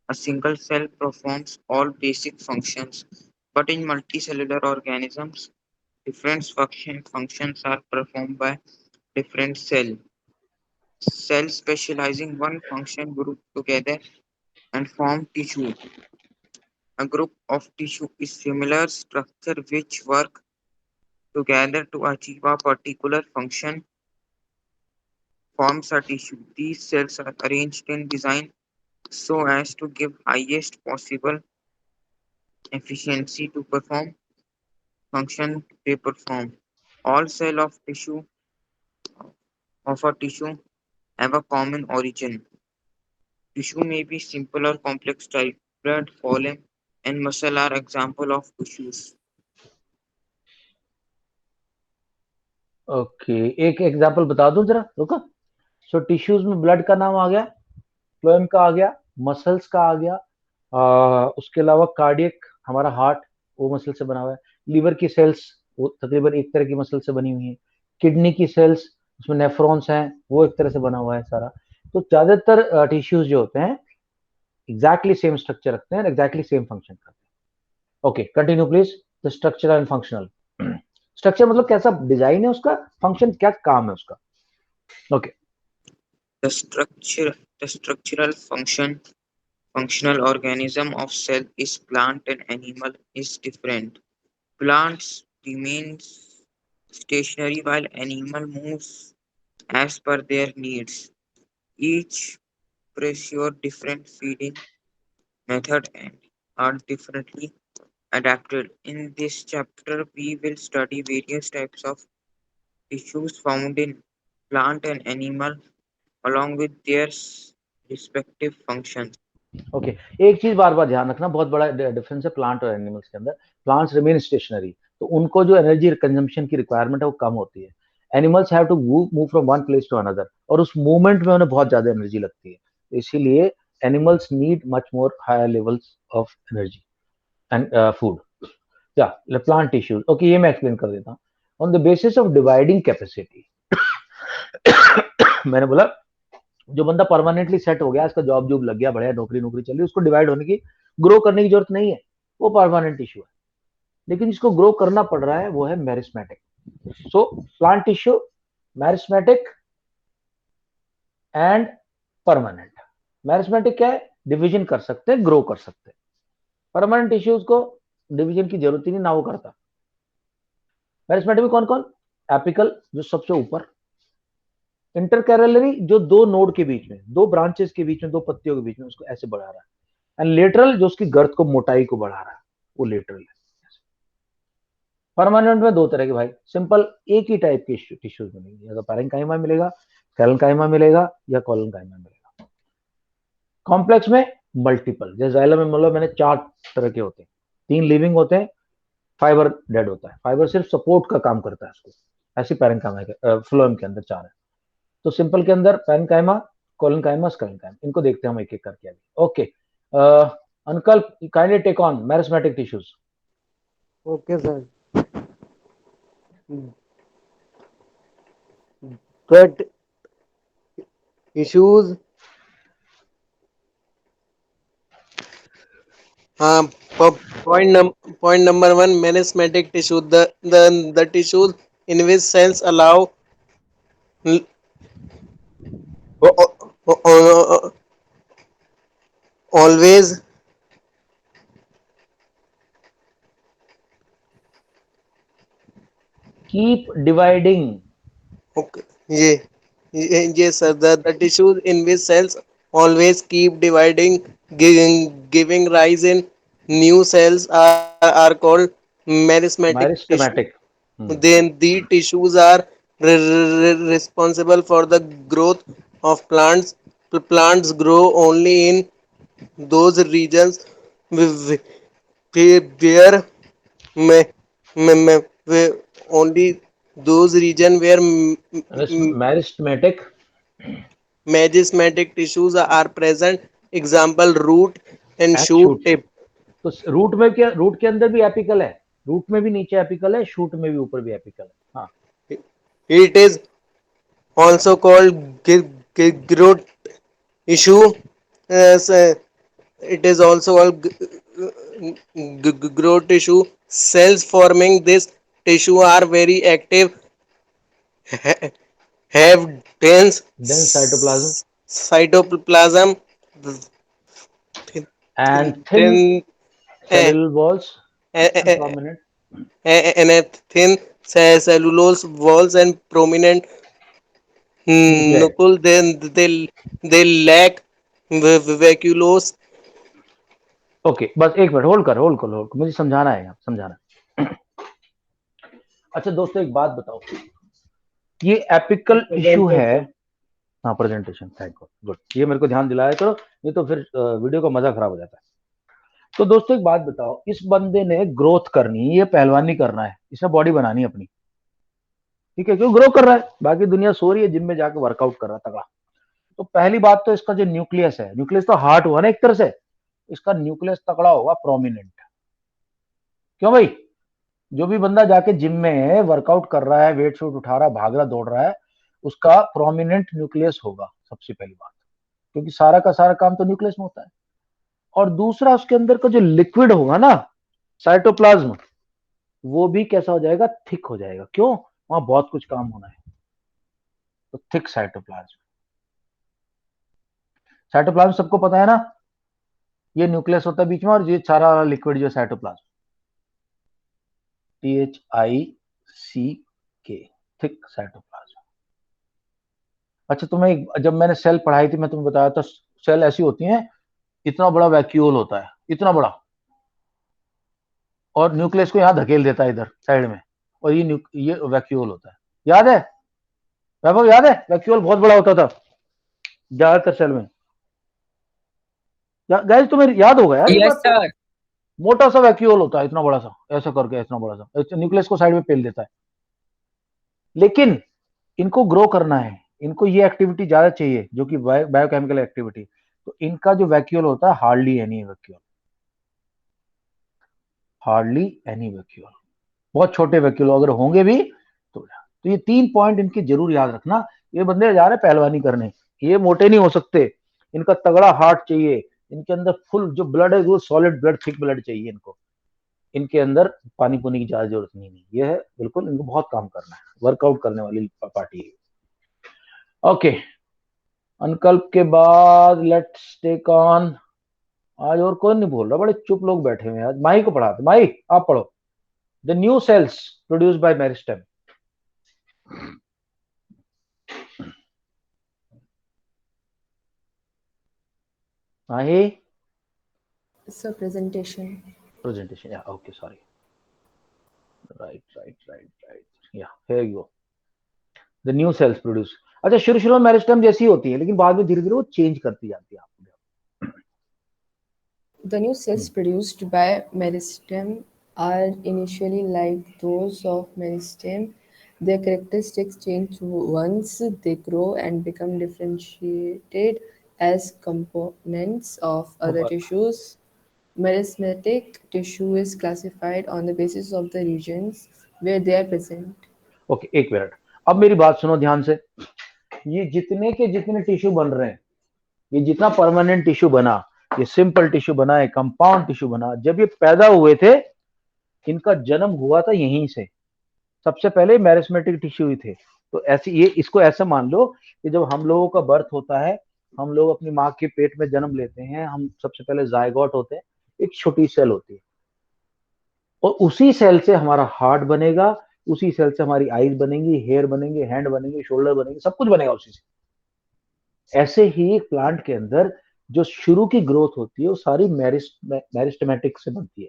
a single cell performs all basic functions. But in multicellular organisms, different functions are performed by different cells. Cells specializing one function group together and form tissue. A group of tissue is similar structure which work together to achieve a particular function forms a tissue. These cells are arranged in design so as to give highest possible efficiency to perform function they perform. All cells of a tissue have a common origin. Tissue may be simple or complex type. Blood, pollen, and muscle are example of tissues. Okay एक एग्जांपल बता दूं जरा, रुको. सो टिश्यूज में ब्लड का नाम आ गया, फ्लोएम का आ गया, मसल्स का आ गया, उसके अलावा कार्डियक हमारा हार्ट वो मसल से बना हुआ है. लीवर की सेल्स वो तकरीबन एक तरह की मसल से बनी हुई है. किडनी की सेल्स, उसमें नेफ्रॉन्स हैं, वो एक तरह से बना हुआ है सारा. तो ज्यादातर टिश्यूज जो होते हैं एग्जैक्टली सेम स्ट्रक्चर रखते हैं, एग्जैक्टली सेम फंक्शन करते हैं. Okay continue please. The structure and functional. Structure मतलब कैसा डिजाइन है उसका, फंक्शन क्या काम है उसका. Okay The structural functional organism of cell is plant and animal is different. Plants remain stationary while animal moves as per their needs. Each pursue different feeding method and are differently adapted. In this chapter, we will study various types of tissues found in plant and animal along with their respective functions. Okay एक चीज बार बार ध्यान रखना, बहुत बड़ा डिफरेंस है प्लांट और एनिमल्स के अंदर. प्लांट्स रिमेन स्टेशनरी, तो उनको जो एनर्जी कंजम्पशन की रिक्वायरमेंट है वो कम होती है. Animals have to move from one place to another, और उस मूवमेंट में उन्हें बहुत ज्यादा एनर्जी लगती है. इसीलिए animals need much more higher levels of energy and food. क्या प्लांट टिश्यूज, ओके ये मैं एक्सप्लेन कर देता हूँ। On the basis of dividing capacity, मैंने बोला जो बंदा परमानेंटली सेट हो गया, इसका जॉब जॉब लग गया, बढ़िया नौकरी नौकरी चल रही, उसको डिवाइड होने की, ग्रो करने की जरूरत नहीं है, वो परमानेंट टिश्यू है। लेकिन जिसको ग्रो करना पड़ रहा है वो है meristematic. So plant tissue, meristematic and permanent. Meristematic क्या है, डिवीजन कर सकते हैं, ग्रो कर सकते हैं। परमानेंट टिश्यूज को डिवीजन की जरूरत ही नहीं, ना वो करता। मेरिस्मेटिक में कौन कौन, एपिकल जो सबसे ऊपर, इंटरकैरलरी जो दो नोड के बीच में, दो ब्रांचेस के बीच में, दो पत्तियों के बीच में, उसको ऐसे बढ़ा रहा है, एंड लेटरल जो उसकी गर्थ को, मोटाई को बढ़ा रहा है, वो लेटरल है। परमानेंट में दो तरह के भाई, सिंपल एक ही टाइप के टिश्यूज मिलेंगे, या तो पैरेन्काइमा मिलेगा, कैलनकाइमा मिलेगा, या कॉलनकाइमा मिलेगा। कॉम्प्लेक्स में मल्टीपल, जैसे जाइलम में मतलब मैंने 4 तरह के होते हैं, 3 लिविंग होते हैं, फाइबर डेड होता है, फाइबर सिर्फ सपोर्ट का काम करता है उसको, ऐसी पैरेन्काइमा के फ्लोएम के अंदर 4 है। तो सिंपल के अंदर पैरेन्काइमा, कॉलनकाइमा, स्कलेनकाइमा, इनको देखते हैं हम एक एक करके अभी। Okay uncle kindly take on meristematic tissues. Okay sir. But issues, point number one, merismatic tissue, the tissues in which cells allow l- o- o- o- always keep dividing, okay, yes sir, the tissues in which cells always keep dividing, giving rise in new cells are called merismatic tissue. Meristematic. Then the tissues are responsible for the growth of plants. Plants grow only in those regions where where only those region where meristematic merismatic tissues are present. Example, root and and shoot shoot. tip. तो रूट में क्या, रूट के अंदर भी एपिकल है, रूट में भी नीचे एपिकल है, शूट में भी ऊपर भी एपिकल है। हाँ It is also called growth issue. It is also called growth tissue. Cells forming this tissue are very active, have dense then cytoplasm cytoplasm, and thin then cellular walls and prominent. and a thin cellulose walls and prominent nuclei. nucleus. Then they lack vacuolus. Okay बस एक मिनट होल्ड कर, मुझे समझाना है, यहाँ समझाना है। अच्छा दोस्तों एक बात बताओ, ये एपिकल टिश्यू है, हाँ प्रेजेंटेशन, थैंक गॉड, गुड, ये मेरे को ध्यान दिलाया करो, नहीं तो फिर वीडियो का मजा खराब हो जाता है। तो दोस्तों एक बात बताओ, इस बंदे ने ग्रोथ करनी है, ये पहलवानी करना है, इसने बॉडी बनानी है अपनी, ठीक है, क्यों ग्रो कर रहा है, बाकी दुनिया सो रही है, जिम में जाकर वर्कआउट कर रहा है तगड़ा। तो पहली बात तो इसका जो न्यूक्लियस है, न्यूक्लियस तो हार्ट हुआ ना एक तरह से, इसका न्यूक्लियस तगड़ा होगा, प्रोमिनेंट। क्यों भाई, जो भी बंदा जाके जिम में वर्कआउट कर रहा है, वेट शूट उठा रहा है, भाग रहा दौड़ रहा है, उसका प्रोमिनेंट न्यूक्लियस होगा, सबसे पहली बात, क्योंकि सारा का सारा काम तो न्यूक्लियस में होता है। और दूसरा उसके अंदर का जो लिक्विड होगा ना, साइटोप्लाज्म, वो भी कैसा हो जाएगा, थिक हो जाएगा। क्यों, वहां बहुत कुछ काम होना है, तो थिक साइटोप्लाज्म। साइटोप्लाज्म सबको पता है ना, ये न्यूक्लियस होता है बीच में, और ये सारा लिक्विड जो साइटोप्लाज्म, THICK, थिक साइटोप्लाज्म। अच्छा तुम्हें जब मैंने सेल पढ़ाई थी, मैं तुम्हें बताया था, सेल ऐसी होती हैं, इतना बड़ा वैक्यूल होता है, इतना बड़ा, और न्यूक्लियस को यहां धकेल देता है इधर साइड में, और ये वैक्यूल होता है। याद है वैभव, याद है वैक्यूल बहुत बड़ा होता था ज्यादातर सेल में, गाइस तुम्हें याद होगा यार ये यस बात तो। सर। मोटा सा वैक्यूल होता है, इतना बड़ा सा, ऐसा करके इतना बड़ा सा, न्यूक्लियस को साइड में पेल देता है। लेकिन इनको ग्रो करना है, इनको ये एक्टिविटी ज्यादा चाहिए, जो कि बायोकेमिकल एक्टिविटी, तो इनका जो वैक्यूल होता है hardly any vacuole, hardly any vacuole, बहुत छोटे वैक्यूल अगर होंगे भी तो ये 3 पॉइंट इनके जरूर याद रखना। ये बंदे जा रहे पहलवानी करने, ये मोटे नहीं हो सकते, इनका तगड़ा हार्ट चाहिए, इनके अंदर फुल जो ब्लड है वो सॉलिड ब्लड, थिक ब्लड चाहिए इनको, इनके अंदर पानी पुनी की ज्यादा जरूरत नहीं। ये है बिल्कुल, इनको बहुत काम करना है, वर्कआउट करने वाली पार्टी है। ओके, अनकल्प के बाद लेट्स टेक ऑन। आज और कौन नहीं बोल रहा, बड़े चुप लोग बैठे हुए हैं। आज माही को पढ़ाते, माही आप पढ़ो। The new sales produced by meristem. Mahi, Sir, presentation. presentation, yeah, okay, sorry, right, yeah, here you go. The new cells produce, अच्छा शुरू में मेरिस्टेम जैसी होती है, लेकिन बाद में धीरे धीरे वो चेंज करती जाती है। The new cells produced by meristem are initially like those of meristem. Their characteristics change once they grow and become differentiated as components of other tissues. Meristematic tissue is classified on the basis of the regions where they are present. Okay, एक मिनट, अब मेरी बात सुनो ध्यान से। ये जितने के जितने टिश्यू बन रहे हैं, ये जितना परमानेंट टिश्यू बना, ये सिंपल टिश्यू बना है, कंपाउंड टिश्यू बना, जब ये पैदा हुए थे, इनका जन्म हुआ था यहीं से। सबसे पहले मैरिस्मेटिक टिश्यू ही थे। तो ऐसे ये इसको ऐसे मान लो कि जब हम लोगों का बर्थ होता है, हम लोग अपनी माँ के पेट में जन्म लेते हैं, हम सबसे पहले जायगोट होते हैं, एक छोटी सेल होती है, और उसी सेल से हमारा हार्ट बनेगा, उसी सेल से हमारी आईज बनेंगी, हेयर बनेंगे, हैंड बनेंगे, शोल्डर बनेंगे, सब कुछ बनेगा उसी से। ऐसे ही प्लांट के अंदर जो शुरू की ग्रोथ होती है वो सारी मैरिस्टेमेटिक से बनती है।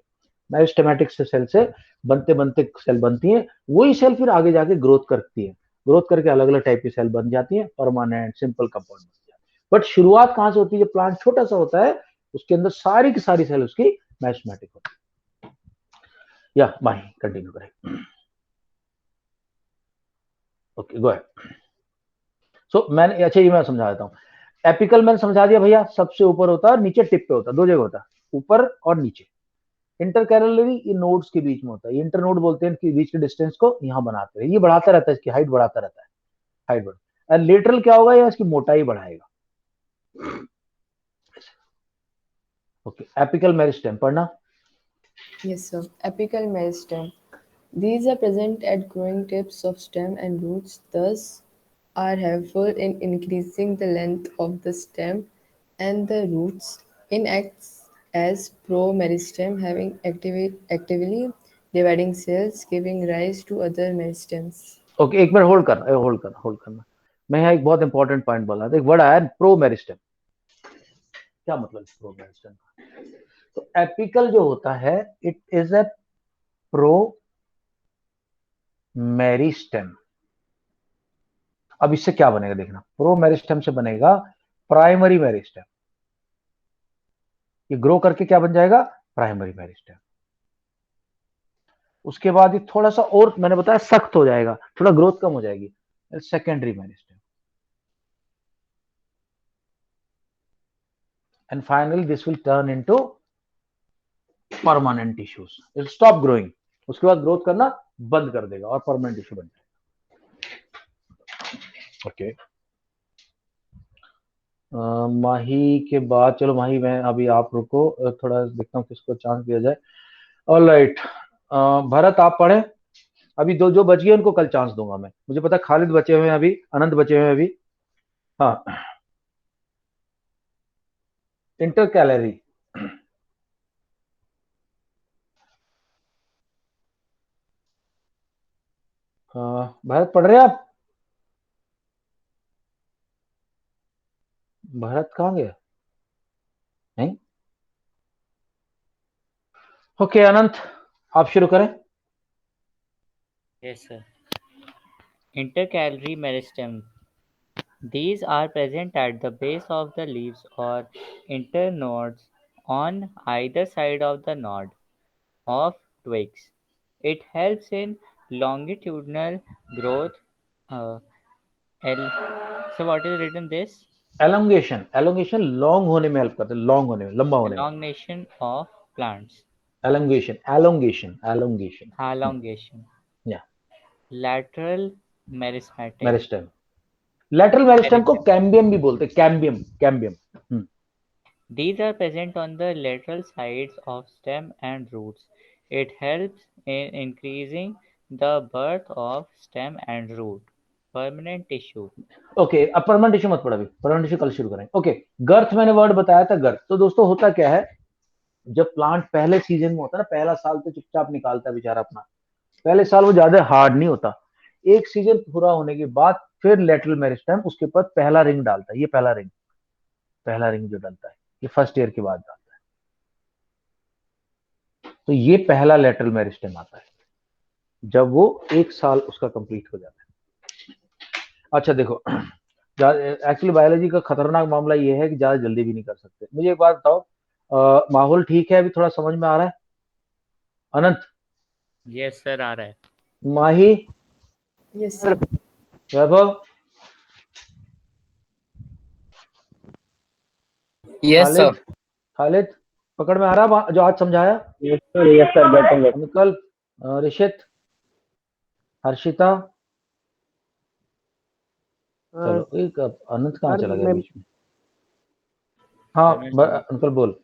मैरिस्टेमेटिक से सेल से बनते बनते सेल बनती है, वही सेल फिर आगे जाके ग्रोथ करती है, ग्रोथ करके अलग अलग टाइप की सेल बन जाती है, परमानेंट सिंपल कंपाउंड बन जाती है। बट शुरुआत कहां से होती है? जब प्लांट छोटा सा होता है, उसके अंदर सारी की सारी सेल उसकी मैरिस्टेमेटिक होती है। या माही कंटिन्यू करें। Okay, go ahead. सो मैंने, अच्छा ये मैं समझा देता हूँ। एपिकल मैंने समझा दिया भैया, सबसे ऊपर होता है और नीचे टिप पे होता है, दो जगह होता है, ऊपर और नीचे। इंटरकैलरी ये नोड्स के बीच में होता है, इंटर नोड बोलते हैं, इनके बीच के डिस्टेंस को यहाँ बनाते हैं, ये बढ़ाता रहता है, इसकी हाइट बढ़ाता रहता है, हाइट बढ़। एंड लेटरल क्या होगा, या इसकी मोटाई बढ़ाएगा। ओके, एपिकल मेरिस्टेम पढ़ना। Yes, sir. Apical meristem. These are present at growing tips of stem and roots, thus are helpful in increasing the length of the stem and the roots. In acts as pro-meristem, having actively dividing cells, giving rise to other meristems. Okay, एक मिनट होल्ड करना। मैं यहाँ एक बहुत इंपॉर्टेंट पॉइंट बोला था, एक वर्ड आया प्रो मेरिस्टेम। क्या मतलब प्रो मेरिस्टेम का? तो एपिकल जो होता है, it is a pro meristem. अब इससे क्या बनेगा देखना, प्रो मेरिस्टेम से बनेगा प्राइमरी मेरिस्टेम। ये ग्रो करके क्या बन जाएगा? Primary meristem. उसके बाद ये थोड़ा सा और मैंने बताया सख्त हो जाएगा, थोड़ा ग्रोथ कम हो जाएगी, secondary meristem. And finally this will turn into permanent tissues, it stop growing. उसके बाद ग्रोथ करना बंद कर देगा और परमानेंट टिश्यू बन जाएगा। ओके, माही के बाद, चलो माही मैं अभी आप रुको, थोड़ा देखता हूँ किसको चांस दिया जाए। ऑल राइट, भरत आप पढ़े। अभी दो जो बच गए उनको कल चांस दूंगा मैं, मुझे पता है खालिद बचे हुए हैं अभी, अनंत बचे हुए हैं अभी। हाँ, इंटर कैलरी। भरत पढ़ रहे हैं आप? भरत कहाँ गया? नहीं। ओके, अनंत आप शुरू करें। Yes, sir. Intercalary meristem. These are present at the base of the leaves or internodes on either side of the node of twigs. It helps in longitudinal growth. Uh, so what is written this? Elongation, elongation long होने में हेल्प करता है, लॉन्ग होने में, लंबा होने में। Elongation of plants. elongation. elongation, Yeah, lateral meristematic, meristem. Lateral meristem को meristem. कैम्बियम भी बोलते हैं, cambium. These are present on the lateral sides of stem and roots. It helps in increasing the birth of stem and root. Permanent tissue. Okay, अब परमानेंट टिश्यू मत पढ़, अभी परमानेंट टिश्यू कल शुरू करेंगे. ओके, गर्थ मैंने वर्ड बताया था, गर्थ. तो दोस्तों होता क्या है, जब प्लांट पहले सीजन में होता है ना, पहला साल तो चुपचाप निकालता है बेचारा अपना, पहले साल वो ज्यादा हार्ड नहीं होता. एक सीजन पूरा होने के बाद फिर लेटरल मेरिस्टेम उसके ऊपर पहला रिंग डालता है. ये पहला रिंग जो डालता है, ये फर्स्ट ईयर के बाद डालता है. तो ये पहला लेटरल मेरिस्टेम आता है जब वो एक साल उसका कंप्लीट हो जाता है. अच्छा देखो, एक्चुअली बायोलॉजी का खतरनाक मामला ये है कि ज्यादा जल्दी भी नहीं कर सकते. मुझे एक बात बताओ, माहौल ठीक है, अभी थोड़ा समझ में आ रहा है? अनंत, Yes sir, आ रहा है. माही, Yes, sir. वैभव, Yes, sir. खालिद, पकड़ में आ रहा है जो आज समझाया? Yes sir, getting it. Uncle, Rishit, Harshita. चलो, एक अनंत कहाँ चला गया बीच में? हाँ, अंकल बोल.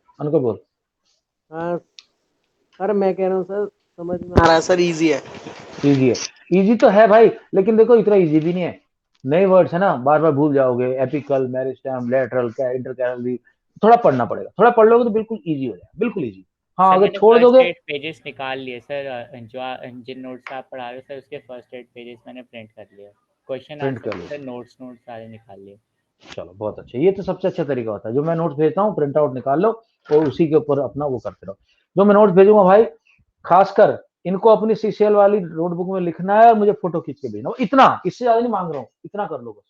सर मैं कह रहा हूँ सर, समझ में आ रहा है सर, इजी है. इजी तो है भाई, लेकिन देखो इतना इजी भी नहीं है. नए वर्ड्स है ना, बार बार भूल जाओगे. एपिकल, मेरिस्टेम, लेटरल, क्या इंटरकैनल, थोड़ा पढ़ना पड़ेगा. थोड़ा पढ़ लोगे तो बिल्कुल इजी हो जाएगा, बिल्कुल इजी. हाँ, सर अगर मैंने छोड़ फर्स्ट दोगे. 8 पेजेस निकाल लिए सर, जो जिन नोट्स आप पढ़ा रहे हो सर उसके फर्स्ट 8 पेजेस मैंने प्रिंट कर लिया. क्वेश्चन प्रिंट आंसर कर लो. सर नोट्स सारे निकाल लिए. चलो बहुत अच्छा, ये तो सबसे अच्छा तरीका होता है. जो मैं नोट्स भेजता हूँ प्रिंट आउट निकाल लो और उसी के ऊपर अपना वो करते रहो. जो मैं नोट्स भेजूंगा भाई, खासकर इनको अपनी सीसीएल वाली नोटबुक में लिखना है और मुझे फोटो खींच के भेजना. इतना, इससे ज्यादा नहीं मांग रहा हूँ, इतना कर लो बस.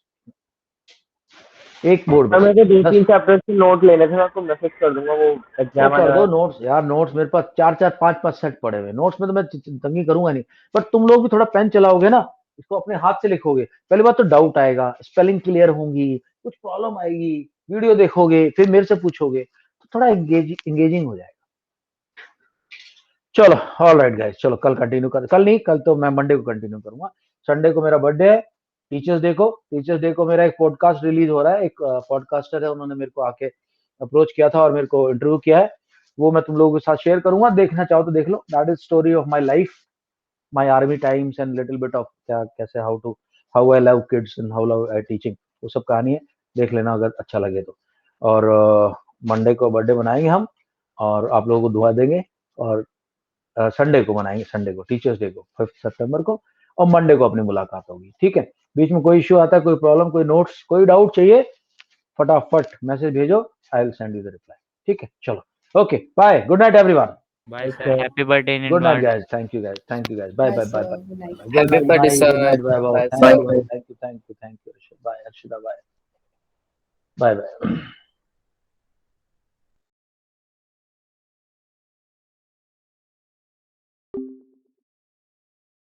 एक बोर्ड बस. मेरे को 2-3 चैप्टर के नोट लेने थे, मैं आपको मैसेज कर दूंगा वो वो एग्जाम कर दो वाला. नोट्स यार. नोट्स मेरे पास 4-4, 5-5 सेट पड़े हुए. नोट्स में तो मैं तंगी करूंगा नहीं, पर तुम लोग भी थोड़ा पेन चलाओगे ना, इसको अपने हाथ से लिखोगे, पहली बात तो डाउट आएगा, स्पेलिंग क्लियर होंगी, कुछ प्रॉब्लम आएगी, वीडियो देखोगे, फिर मेरे से पूछोगे, तो थोड़ा एंगेजिंग हो जाएगा. चलो, ऑल राइट गाइस, चलो कल कंटिन्यू कर, कल नहीं, कल तो मैं मंडे को कंटिन्यू करूंगा. संडे को मेरा बर्थडे है. टीचर्स डे को मेरा एक पॉडकास्ट रिलीज हो रहा है. एक पॉडकास्टर है, उन्होंने मेरे को आके अप्रोच किया था और मेरे को इंटरव्यू किया है. वो मैं तुम लोगों के साथ शेयर करूंगा, देखना चाहो तो देख लो. That is story of my life, my army times and little bit of क्या कैसे how I love kids and how love I teaching. वो सब कहानी है, देख लेना अगर अच्छा लगे तो. और मंडे को बर्थडे मनाएंगे हम, और आप लोगों को दुआ देंगे. और संडे को मनाएंगे, संडे को टीचर्स डे को 5 सितंबर को, और मंडे को अपनी मुलाकात होगी. ठीक है, बीच में कोई इश्यू आता है, कोई प्रॉब्लम, कोई नोट्स, कोई डाउट चाहिए, फटाफट मैसेज भेजो, I will send you the reply. ठीक है, चलो, okay, bye, good night everyone. Bye sir, happy birthday in good night advance. Guys, thank you guys, bye Bye, bye sir. Bye bye. Good night. Good Happy night birthday, Mahi, good sir. Night Vaibhav, Bye, thank sir. You, thank you, Rishabh, bye, Harshita, bye, bye bye.